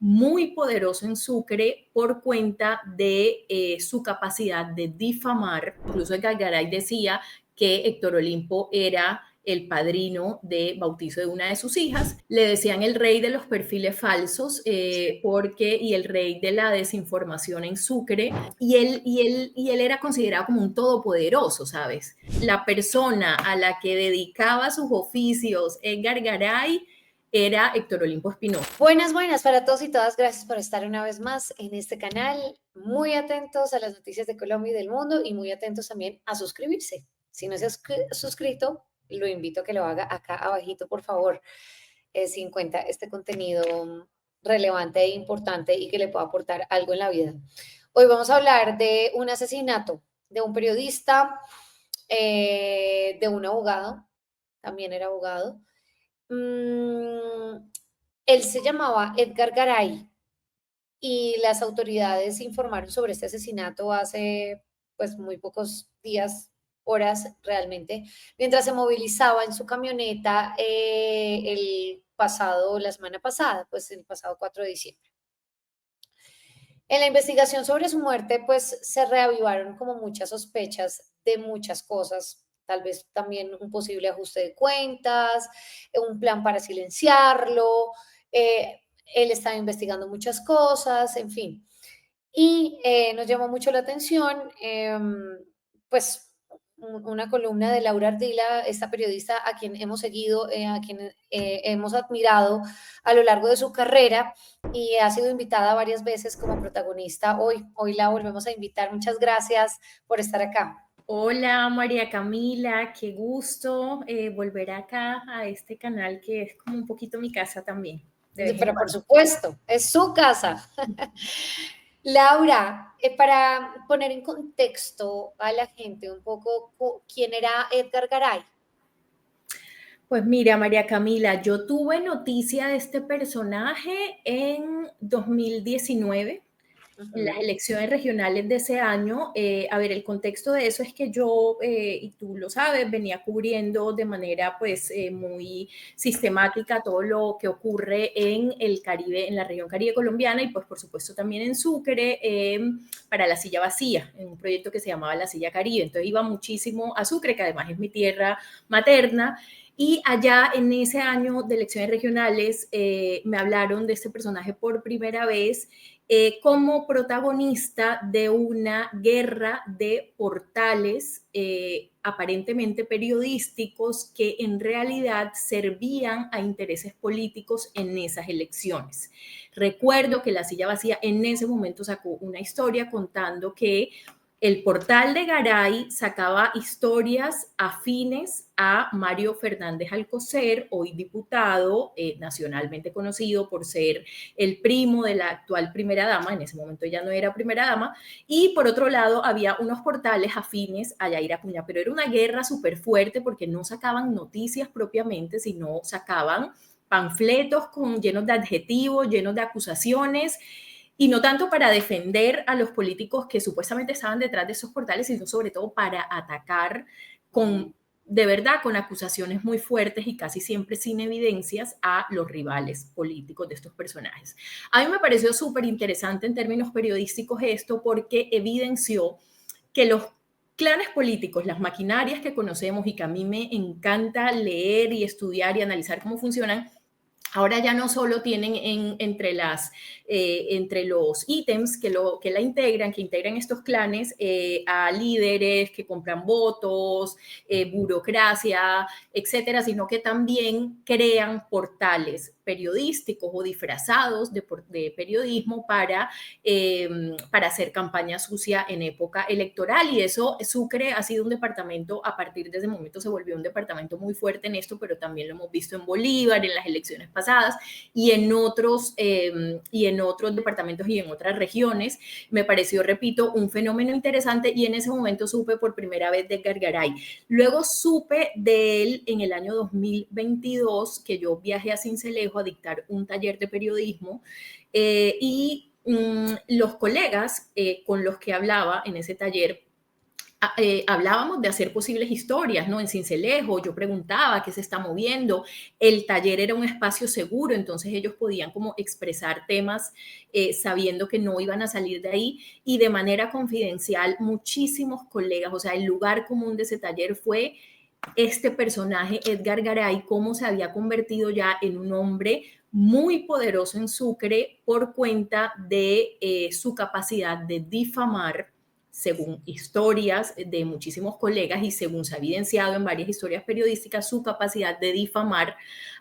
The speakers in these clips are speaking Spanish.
muy poderoso en Sucre por cuenta de su capacidad de difamar. Incluso Edgar Garay decía que Héctor Olimpo era el padrino de bautizo de una de sus hijas. Le decían el rey de los perfiles falsos y el rey de la desinformación en Sucre, y él era considerado como un todopoderoso, ¿sabes? La persona a la que dedicaba sus oficios Edgar Garay era Héctor Olimpo Espinosa. Buenas, buenas para todos y todas. Gracias por estar una vez más en este canal. Muy atentos a las noticias de Colombia y del mundo y muy atentos también a suscribirse. Si no se ha suscrito, lo invito a que lo haga acá abajito, por favor, si encuentra este contenido relevante e importante y que le pueda aportar algo en la vida. Hoy vamos a hablar de un asesinato de un periodista, de un abogado, también era abogado. Él se llamaba Edgar Garay y las autoridades informaron sobre este asesinato hace pues muy pocos días, horas realmente, mientras se movilizaba en su camioneta la semana pasada, pues el pasado 4 de diciembre. En la investigación sobre su muerte, pues se reavivaron como muchas sospechas de muchas cosas, tal vez también un posible ajuste de cuentas, un plan para silenciarlo, él estaba investigando muchas cosas, en fin. Y nos llamó mucho la atención, pues, una columna de Laura Ardila, esta periodista a quien hemos seguido, a quien hemos admirado a lo largo de su carrera y ha sido invitada varias veces como protagonista. Hoy la volvemos a invitar. Muchas gracias por estar acá. Hola María Camila, qué gusto volver acá a este canal que es como un poquito mi casa también, de vez en Pero por cuando. supuesto, es su casa. Laura, para poner en contexto a la gente un poco quién era Edgar Garay. Pues mira, María Camila, yo tuve noticia de este personaje en 2019, en las elecciones regionales de ese año. A ver, el contexto de eso es que yo, y tú lo sabes, venía cubriendo de manera pues muy sistemática todo lo que ocurre en el Caribe, en la región Caribe colombiana y pues por supuesto también en Sucre, para La Silla Vacía, en un proyecto que se llamaba La Silla Caribe. Entonces iba muchísimo a Sucre, que además es mi tierra materna. Y allá en ese año de elecciones regionales me hablaron de este personaje por primera vez como protagonista de una guerra de portales aparentemente periodísticos que en realidad servían a intereses políticos en esas elecciones. Recuerdo que La Silla Vacía en ese momento sacó una historia contando que el portal de Garay sacaba historias afines a Mario Fernández Alcocer, hoy diputado, nacionalmente conocido por ser el primo de la actual primera dama. En ese momento ella no era primera dama. Y por otro lado había unos portales afines a Yair Acuña, pero era una guerra súper fuerte porque no sacaban noticias propiamente, sino sacaban panfletos llenos de adjetivos, llenos de acusaciones, y no tanto para defender a los políticos que supuestamente estaban detrás de esos portales, sino sobre todo para atacar de verdad, con acusaciones muy fuertes y casi siempre sin evidencias a los rivales políticos de estos personajes. A mí me pareció súper interesante en términos periodísticos esto porque evidenció que los clanes políticos, las maquinarias que conocemos y que a mí me encanta leer y estudiar y analizar cómo funcionan, ahora ya no solo tienen entre los ítems que la integran, que integran estos clanes, a líderes que compran votos, burocracia, etcétera, sino que también crean portales periodísticos o disfrazados de periodismo para hacer campaña sucia en época electoral. Y eso, Sucre ha sido un departamento, a partir de ese momento se volvió un departamento muy fuerte en esto, pero también lo hemos visto en Bolívar, en las elecciones pasadas y en otros departamentos y en otras regiones. Me pareció, repito, un fenómeno interesante y en ese momento supe por primera vez de Edgar Garay. Luego supe de él en el año 2022, que yo viajé a Sincelejo a dictar un taller de periodismo y los colegas con los que hablaba en ese taller hablábamos de hacer posibles historias, ¿no? En Sincelejo, yo preguntaba qué se está moviendo, el taller era un espacio seguro, entonces ellos podían como expresar temas sabiendo que no iban a salir de ahí y de manera confidencial muchísimos colegas, o sea, el lugar común de ese taller fue este personaje, Edgar Garay, cómo se había convertido ya en un hombre muy poderoso en Sucre por cuenta de su capacidad de difamar, según historias de muchísimos colegas y según se ha evidenciado en varias historias periodísticas, su capacidad de difamar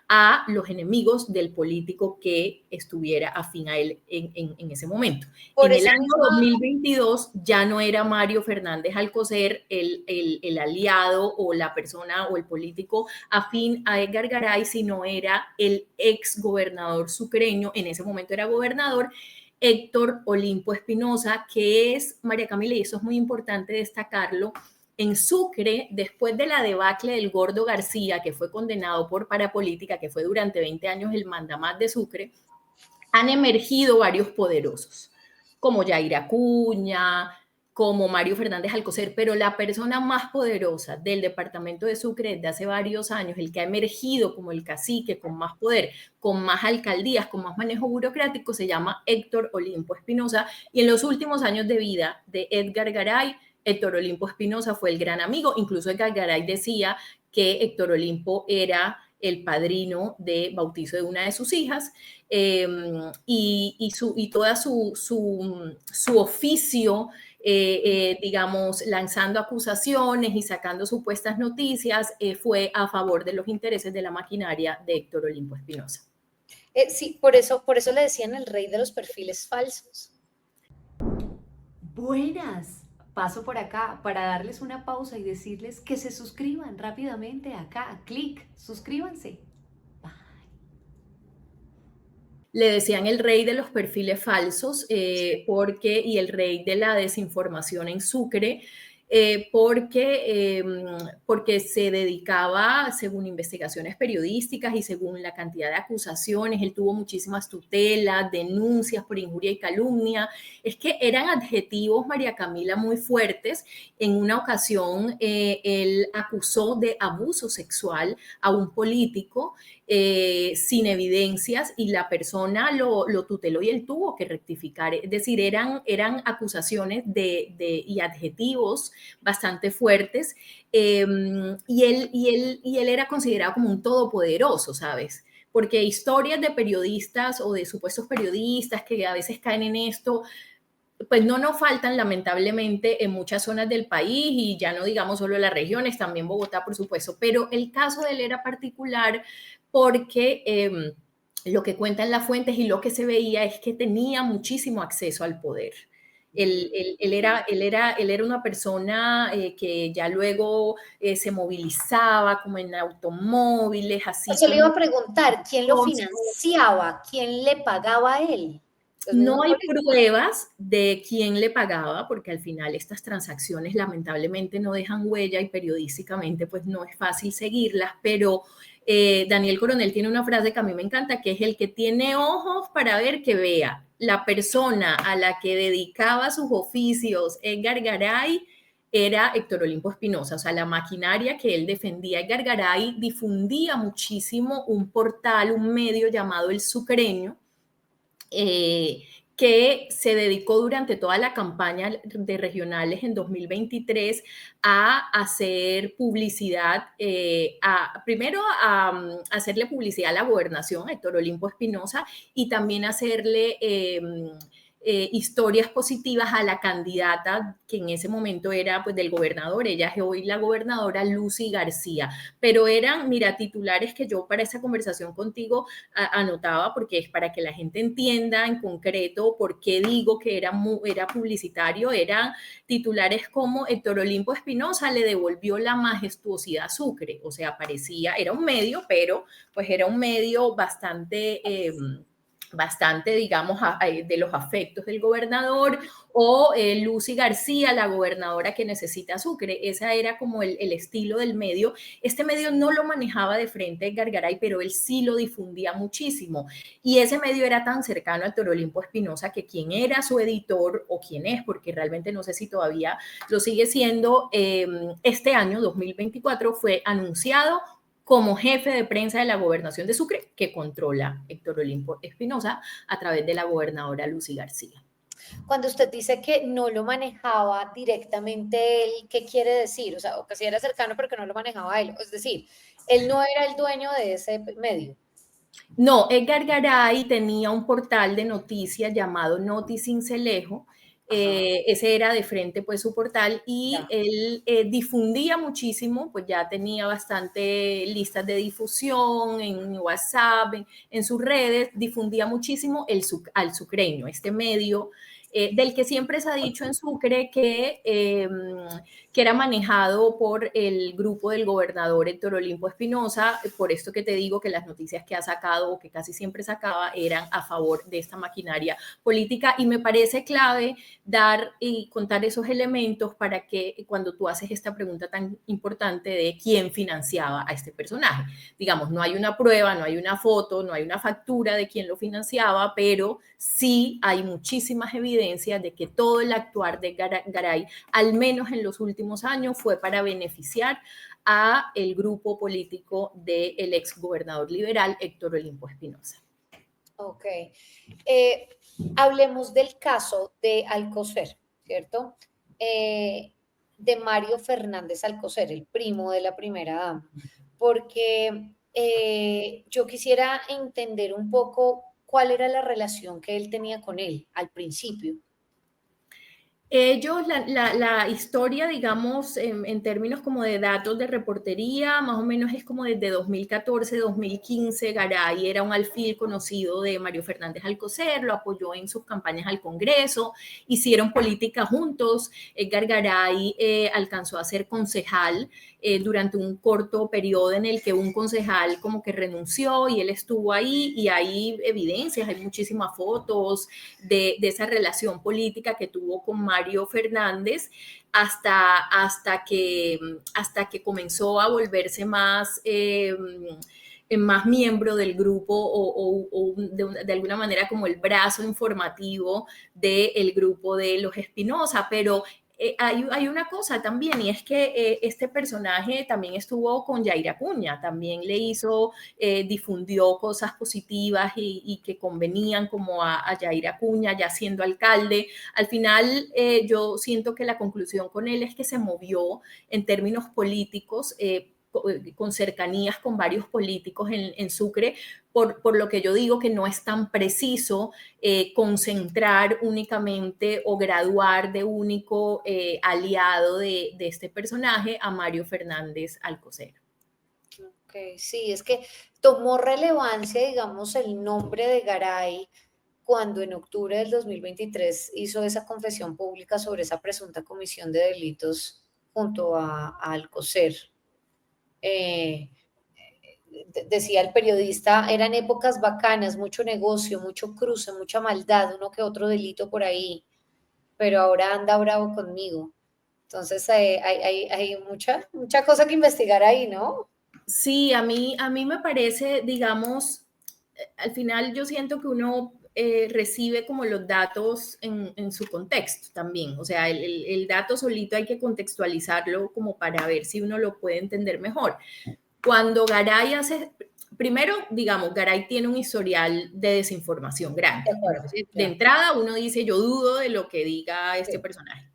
a los enemigos del político que estuviera afín a él en ese momento. Por En el esa año misma, 2022 ya no era Mario Fernández Alcocer el aliado o la persona o el político afín a Edgar Garay, sino era el ex gobernador sucreño, en ese momento era gobernador, Héctor Olimpo Espinosa, que es, María Camila, y eso es muy importante destacarlo, en Sucre, después de la debacle del Gordo García, que fue condenado por parapolítica, que fue durante 20 años el mandamás de Sucre, han emergido varios poderosos, como Yair Acuña, como Mario Fernández Alcocer, pero la persona más poderosa del departamento de Sucre desde hace varios años, el que ha emergido como el cacique con más poder, con más alcaldías, con más manejo burocrático, se llama Héctor Olimpo Espinosa, y en los últimos años de vida de Edgar Garay, Héctor Olimpo Espinosa fue el gran amigo, incluso Edgar Garay decía que Héctor Olimpo era el padrino de bautizo de una de sus hijas, y toda su oficio, digamos, lanzando acusaciones y sacando supuestas noticias, fue a favor de los intereses de la maquinaria de Héctor Olimpo Espinosa. sí, por eso le decían el rey de los perfiles falsos. Buenas. Paso por acá para darles una pausa y decirles que se suscriban rápidamente acá. Clic, suscríbanse. Le decían el rey de los perfiles falsos y el rey de la desinformación en Sucre, porque se dedicaba, según investigaciones periodísticas y según la cantidad de acusaciones, él tuvo muchísimas tutelas, denuncias por injuria y calumnia. Es que eran adjetivos, María Camila, muy fuertes. En una ocasión, él acusó de abuso sexual a un político sin evidencias y la persona lo tuteló y él tuvo que rectificar. Es decir, eran acusaciones y adjetivos bastante fuertes y él era considerado como un todopoderoso, ¿sabes? Porque historias de periodistas o de supuestos periodistas que a veces caen en esto, pues no nos faltan lamentablemente en muchas zonas del país y ya no digamos solo las regiones, también Bogotá, por supuesto, pero el caso de él era particular porque lo que cuentan las fuentes y lo que se veía es que tenía muchísimo acceso al poder. Él era una persona que ya luego se movilizaba como en automóviles, así Eso le iba como... a preguntar, ¿quién lo financiaba? ¿Quién le pagaba a él? No hay pruebas de quién le pagaba, porque al final estas transacciones lamentablemente no dejan huella y periodísticamente pues no es fácil seguirlas, pero Daniel Coronel tiene una frase que a mí me encanta, que es el que tiene ojos para ver que vea. La persona a la que dedicaba sus oficios Edgar Garay era Héctor Olimpo Espinosa, o sea, la maquinaria que él defendía. Edgar Garay difundía muchísimo un portal, un medio llamado El Sucreño, que se dedicó durante toda la campaña de regionales en 2023 a hacer publicidad, primero a hacerle publicidad a la gobernación, a Héctor Olimpo Espinosa, y también hacerle historias positivas a la candidata que en ese momento era pues del gobernador, ella es hoy la gobernadora Lucy García, pero eran, mira, titulares que yo para esa conversación contigo anotaba porque es para que la gente entienda en concreto por qué digo que era publicitario, eran titulares como Héctor Olimpo Espinosa le devolvió la majestuosidad a Sucre, o sea, parecía, era un medio, pero pues era un medio bastante... bastante, digamos, de los afectos del gobernador, o Lucy García, la gobernadora que necesita Sucre. Ese era como el estilo del medio. Este medio no lo manejaba de frente Edgar Garay, pero él sí lo difundía muchísimo. Y ese medio era tan cercano a Héctor Olimpo Espinosa que quien era su editor, o quien es, porque realmente no sé si todavía lo sigue siendo, este año, 2024, fue anunciado como jefe de prensa de la gobernación de Sucre, que controla Héctor Olimpo Espinosa a través de la gobernadora Lucy García. Cuando usted dice que no lo manejaba directamente él, ¿qué quiere decir? O sea, o que sí era cercano, pero que no lo manejaba él. Es decir, él no era el dueño de ese medio. No, Edgar Garay tenía un portal de noticias llamado Noti Cincelejo. Ese era de frente, pues, su portal, y Ya. él difundía muchísimo, pues ya tenía bastante listas de difusión en WhatsApp, en sus redes, difundía muchísimo al sucreño, este medio del que siempre se ha dicho en Sucre que era manejado por el grupo del gobernador Héctor Olimpo Espinosa. Por esto que te digo que las noticias que ha sacado, o que casi siempre sacaba, eran a favor de esta maquinaria política, y me parece clave dar y contar esos elementos para que cuando tú haces esta pregunta tan importante de quién financiaba a este personaje, digamos, no hay una prueba, no hay una foto, no hay una factura de quién lo financiaba, pero sí hay muchísimas evidencias de que todo el actuar de Garay, al menos en los últimos años, fue para beneficiar a el grupo político del ex gobernador liberal Héctor Olimpo Espinosa. Ok. Hablemos del caso de Alcocer, ¿cierto? De Mario Fernández Alcocer, el primo de la primera dama, porque yo quisiera entender un poco cuál era la relación que él tenía con él al principio. Ellos, la historia, digamos, en términos como de datos de reportería, más o menos es como desde 2014, 2015. Garay era un alfil conocido de Mario Fernández Alcocer, lo apoyó en sus campañas al Congreso, hicieron política juntos. Edgar Garay alcanzó a ser concejal durante un corto periodo en el que un concejal como que renunció y él estuvo ahí, y hay evidencias, hay muchísimas fotos de esa relación política que tuvo con Mario Fernández hasta que comenzó a volverse más miembro del grupo, o de alguna manera como el brazo informativo del grupo de los Espinosa. Pero hay una cosa también, y es que este personaje también estuvo con Yair Acuña, también le hizo, difundió cosas positivas y que convenían como a Yair Acuña, ya siendo alcalde. Al final, yo siento que la conclusión con él es que se movió en términos políticos, con cercanías con varios políticos en Sucre, por lo que yo digo que no es tan preciso concentrar únicamente o graduar de único aliado de este personaje a Mario Fernández Alcocer. Ok, sí, es que tomó relevancia, digamos, el nombre de Garay cuando en octubre del 2023 hizo esa confesión pública sobre esa presunta comisión de delitos junto a Alcocer. Eh, Decía el periodista, eran épocas bacanas, mucho negocio, mucho cruce, mucha maldad, uno que otro delito por ahí, pero ahora anda bravo conmigo. Entonces hay mucha cosa que investigar ahí, ¿no? Sí, a mí me parece, digamos, al final yo siento que uno recibe como los datos en su contexto también. O sea, el dato solito hay que contextualizarlo como para ver si uno lo puede entender mejor. Cuando Garay hace, primero, digamos, Garay tiene un historial de desinformación grande. De acuerdo, Entonces, de ya. entrada, uno dice, yo dudo de lo que diga este Sí. personaje.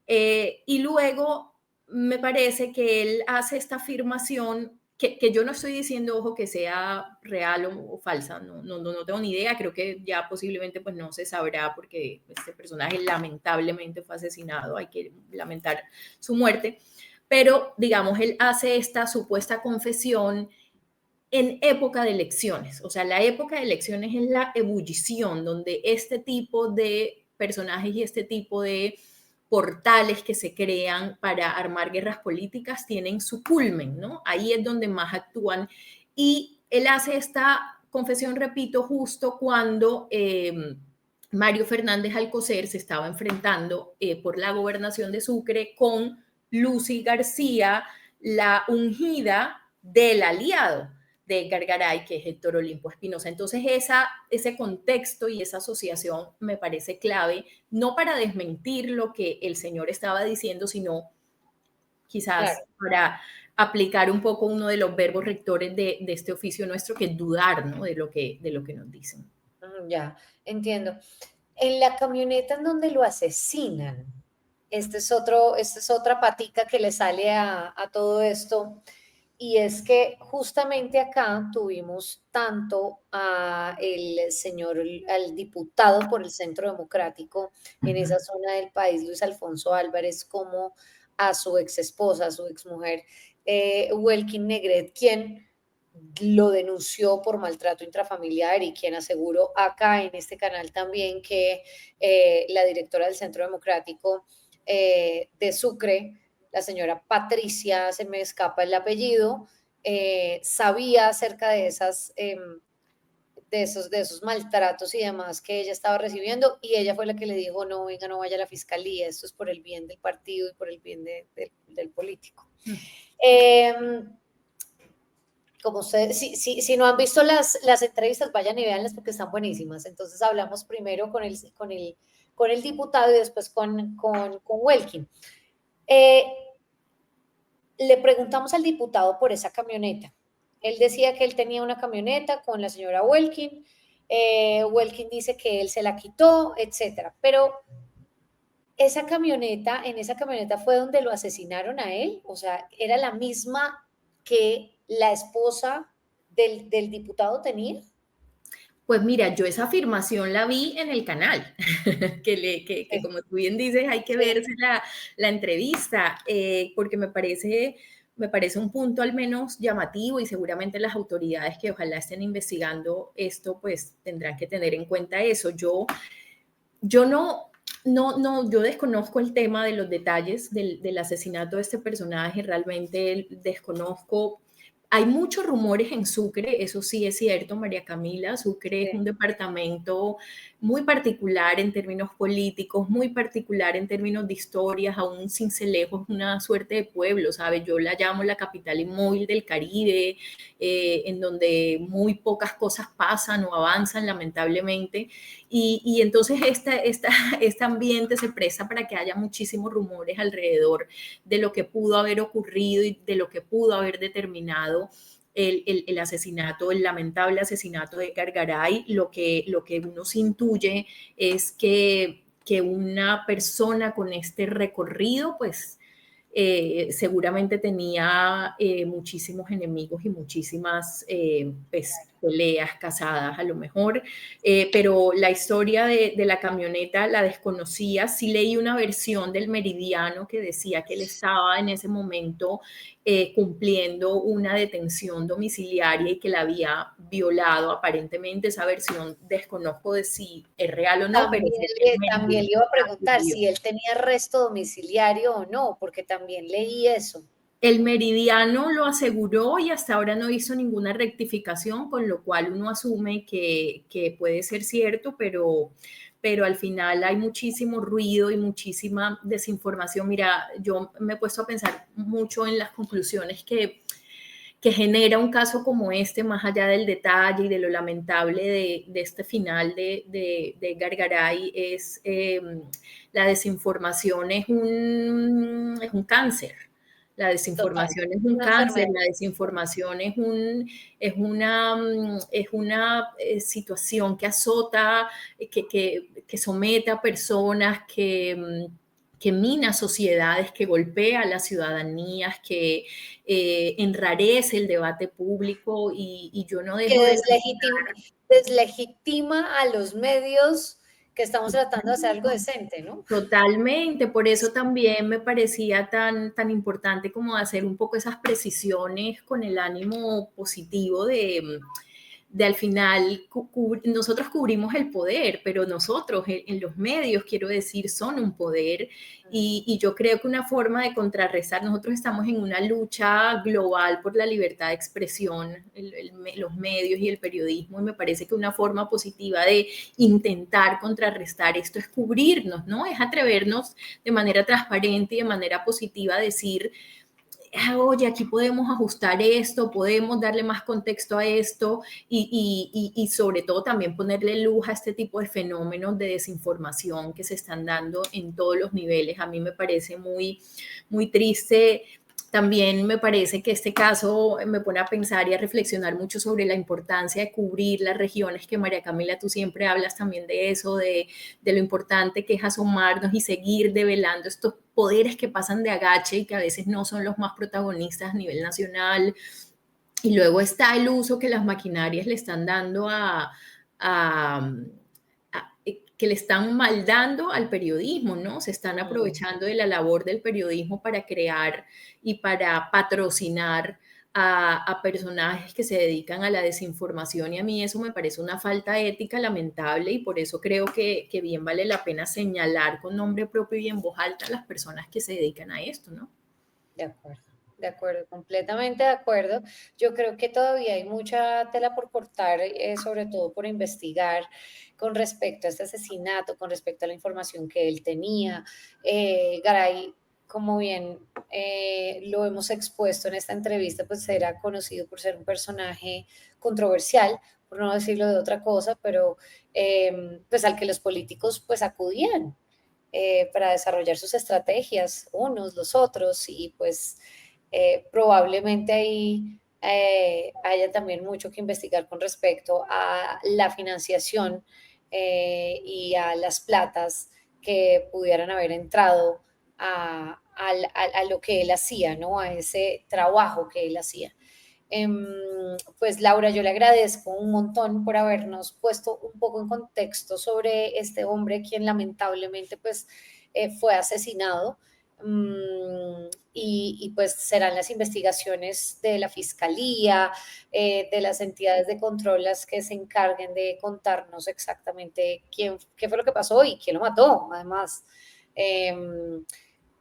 Y luego, me parece que él hace esta afirmación que yo no estoy diciendo, ojo, que sea real o falsa, no tengo ni idea, creo que ya posiblemente pues no se sabrá, porque este personaje lamentablemente fue asesinado, hay que lamentar su muerte. Pero, digamos, él hace esta supuesta confesión en época de elecciones. O sea, la época de elecciones es la ebullición donde este tipo de personajes y este tipo de portales que se crean para armar guerras políticas tienen su culmen, ¿no? Ahí es donde más actúan. Y él hace esta confesión, repito, justo cuando Mario Fernández Alcocer se estaba enfrentando por la gobernación de Sucre con Lucy García, la ungida del aliado de Edgar Garay, que es Héctor Olimpo Espinosa. Entonces, ese contexto y esa asociación me parece clave, no para desmentir lo que el señor estaba diciendo, sino quizás Claro. para aplicar un poco uno de los verbos rectores de este oficio nuestro, que es dudar, ¿no?, de lo que nos dicen. Ya, entiendo. En la camioneta en donde lo asesinan, esta es otra patica que le sale a todo esto, y es que justamente acá tuvimos tanto a el señor, al diputado por el Centro Democrático en esa zona del país, Luis Alfonso Álvarez, como a su ex esposa, a su ex mujer, Welkin Negret, quien lo denunció por maltrato intrafamiliar y quien aseguró acá en este canal también que la directora del Centro Democrático de Sucre, la señora Patricia, se me escapa el apellido, sabía acerca de de esos maltratos y demás que ella estaba recibiendo, y ella fue la que le dijo, no, venga, no vaya a la fiscalía, esto es por el bien del partido y por el bien del político. Como ustedes, si no han visto las entrevistas, vayan y véanlas porque están buenísimas. Entonces hablamos primero con el diputado y después con Welkin. Le preguntamos al diputado por esa camioneta. Él decía que él tenía una camioneta con la señora Welkin. Welkin dice que él se la quitó, etcétera. Pero en esa camioneta fue donde lo asesinaron a él. O sea, era la misma que la esposa del diputado tenía. Pues mira, yo esa afirmación la vi en el canal, que como tú bien dices, hay que verse la entrevista, porque me parece un punto al menos llamativo, y seguramente las autoridades que ojalá estén investigando esto, pues tendrán que tener en cuenta eso. Yo yo desconozco el tema de los detalles del asesinato de este personaje, realmente desconozco. Hay muchos rumores en Sucre, eso sí es cierto, María Camila. Sucre es un departamento muy particular en términos políticos, muy particular en términos de historias, aún Sincelejo es una suerte de pueblo, ¿sabes? Yo la llamo la capital inmóvil del Caribe, en donde muy pocas cosas pasan o avanzan, lamentablemente, y entonces este ambiente se presta para que haya muchísimos rumores alrededor de lo que pudo haber ocurrido y de lo que pudo haber determinado el asesinato, el lamentable asesinato de Edgar Garay. Lo que uno se intuye es que una persona con este recorrido, pues seguramente tenía muchísimos enemigos y muchísimas pues, peleas casadas a lo mejor, pero la historia de la camioneta la desconocía. Sí leí una versión del Meridiano que decía que él estaba en ese momento cumpliendo una detención domiciliaria y que la había violado aparentemente. Esa versión desconozco de si es real o no, pero también le iba a preguntar si él tenía arresto domiciliario o no, porque también leí eso. El Meridiano lo aseguró y hasta ahora no hizo ninguna rectificación, con lo cual uno asume que puede ser cierto, pero al final hay muchísimo ruido y muchísima desinformación. Mira, yo me he puesto a pensar mucho en las conclusiones que genera un caso como este, más allá del detalle y de lo lamentable de este final de Edgar Garay, es la desinformación es un cáncer. La desinformación es un cáncer, la desinformación es una situación que azota, que somete a personas, que mina sociedades, que golpea a las ciudadanías, que enrarece el debate público, y yo no dejo de deslegitima a los medios que estamos tratando de hacer algo decente, ¿no? Totalmente, por eso también me parecía tan importante como hacer un poco esas precisiones con el ánimo positivo de al final nosotros cubrimos el poder, pero nosotros en los medios, quiero decir, son un poder y yo creo que una forma de contrarrestar, nosotros estamos en una lucha global por la libertad de expresión, los medios y el periodismo, y me parece que una forma positiva de intentar contrarrestar esto es cubrirnos, ¿no? Es atrevernos de manera transparente y de manera positiva a decir, oye, aquí podemos ajustar esto, podemos darle más contexto a esto y sobre todo también ponerle luz a este tipo de fenómenos de desinformación que se están dando en todos los niveles. A mí me parece muy, muy triste. También me parece que este caso me pone a pensar y a reflexionar mucho sobre la importancia de cubrir las regiones, que María Camila, tú siempre hablas también de eso, de lo importante que es asomarnos y seguir develando estos poderes que pasan de agache y que a veces no son los más protagonistas a nivel nacional. Y luego está el uso que las maquinarias le están dando que le están maldando al periodismo, ¿no? Se están aprovechando de la labor del periodismo para crear y para patrocinar a personajes que se dedican a la desinformación, y a mí eso me parece una falta ética lamentable, y por eso creo que bien vale la pena señalar con nombre propio y en voz alta a las personas que se dedican a esto, ¿no? De acuerdo, completamente de acuerdo. Yo creo que todavía hay mucha tela por cortar, sobre todo por investigar con respecto a este asesinato, con respecto a la información que él tenía. Garay, como bien lo hemos expuesto en esta entrevista, pues era conocido por ser un personaje controversial, por no decirlo de otra cosa, pero pues al que los políticos pues acudían para desarrollar sus estrategias, unos, los otros, y pues probablemente ahí haya también mucho que investigar con respecto a la financiación y a las platas que pudieran haber entrado a lo que él hacía, ¿no? A ese trabajo que él hacía. Pues Laura, yo le agradezco un montón por habernos puesto un poco en contexto sobre este hombre quien lamentablemente pues fue asesinado. Pues serán las investigaciones de la fiscalía, de las entidades de control las que se encarguen de contarnos exactamente qué fue lo que pasó y quién lo mató, además.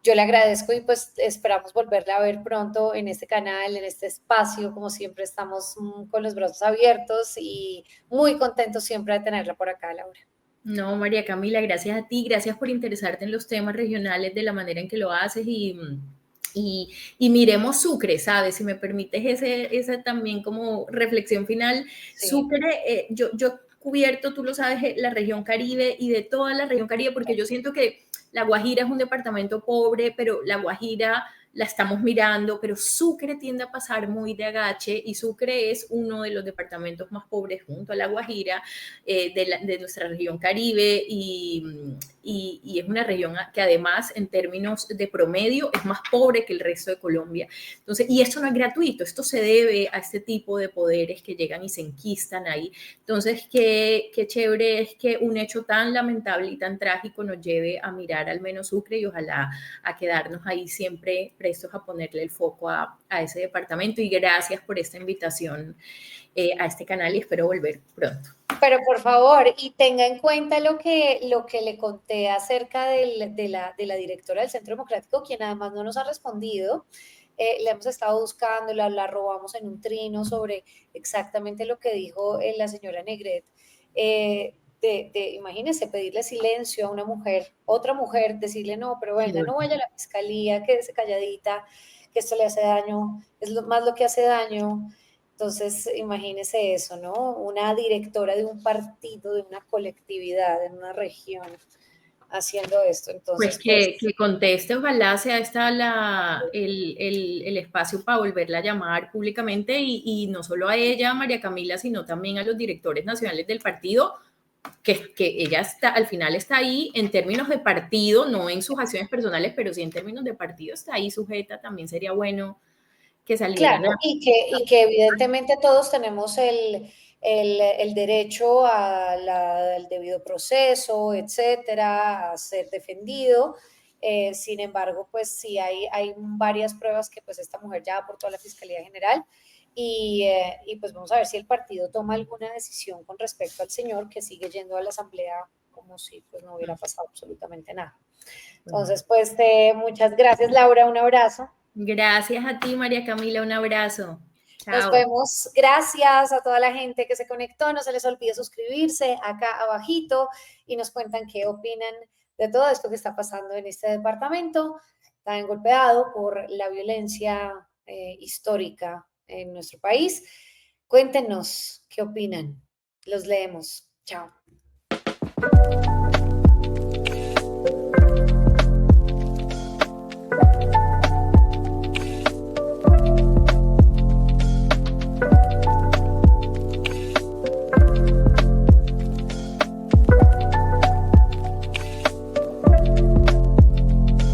Yo le agradezco y pues esperamos volverla a ver pronto en este canal, en este espacio. Como siempre, estamos con los brazos abiertos y muy contentos siempre de tenerla por acá, Laura. No, María Camila, gracias a ti, gracias por interesarte en los temas regionales de la manera en que lo haces y miremos Sucre, ¿sabes? Si me permites esa también como reflexión final. Sí. Sucre, yo he cubierto, tú lo sabes, la región Caribe y de toda la región Caribe, porque yo siento que La Guajira es un departamento pobre, pero La Guajira la estamos mirando, pero Sucre tiende a pasar muy de agache, y Sucre es uno de los departamentos más pobres junto a La Guajira de nuestra región Caribe, y es una región que además en términos de promedio es más pobre que el resto de Colombia. Entonces, y esto no es gratuito, esto se debe a este tipo de poderes que llegan y se enquistan ahí. Entonces, qué chévere es que un hecho tan lamentable y tan trágico nos lleve a mirar al menos Sucre, y ojalá a quedarnos ahí siempre prestos a ponerle el foco a ese departamento. Y gracias por esta invitación a este canal, y espero volver pronto. Pero por favor, y tenga en cuenta lo que le conté acerca de la directora del Centro Democrático, quien además no nos ha respondido. Le hemos estado buscando, la robamos en un trino sobre exactamente lo que dijo la señora Negret. Imagínense, pedirle silencio a una mujer, otra mujer, decirle no, pero venga, no vaya a la fiscalía, quédese calladita, que esto le hace daño, es más lo que hace daño. Entonces, imagínese eso, ¿no? Una directora de un partido, de una colectividad, en una región, haciendo esto. Entonces, pues que conteste, ojalá sea esta el espacio para volverla a llamar públicamente, y no solo a ella, María Camila, sino también a los directores nacionales del partido, que ella al final está ahí en términos de partido, no en sus acciones personales, pero sí en términos de partido está ahí sujeta. También sería bueno que salieran. Claro, y que evidentemente todos tenemos el derecho al debido proceso, etcétera, a ser defendido. Sin embargo, pues sí hay varias pruebas que pues esta mujer ya aportó a la Fiscalía General, y pues vamos a ver si el partido toma alguna decisión con respecto al señor que sigue yendo a la asamblea como si pues no hubiera pasado absolutamente nada. Entonces, pues muchas gracias, Laura, un abrazo. Gracias a ti, María Camila, un abrazo. Chao. Nos vemos. Gracias a toda la gente que se conectó. No se les olvide suscribirse acá abajito y nos cuentan qué opinan de todo esto que está pasando en este departamento tan golpeado por la violencia histórica en nuestro país. Cuéntenos qué opinan. Los leemos. Chao.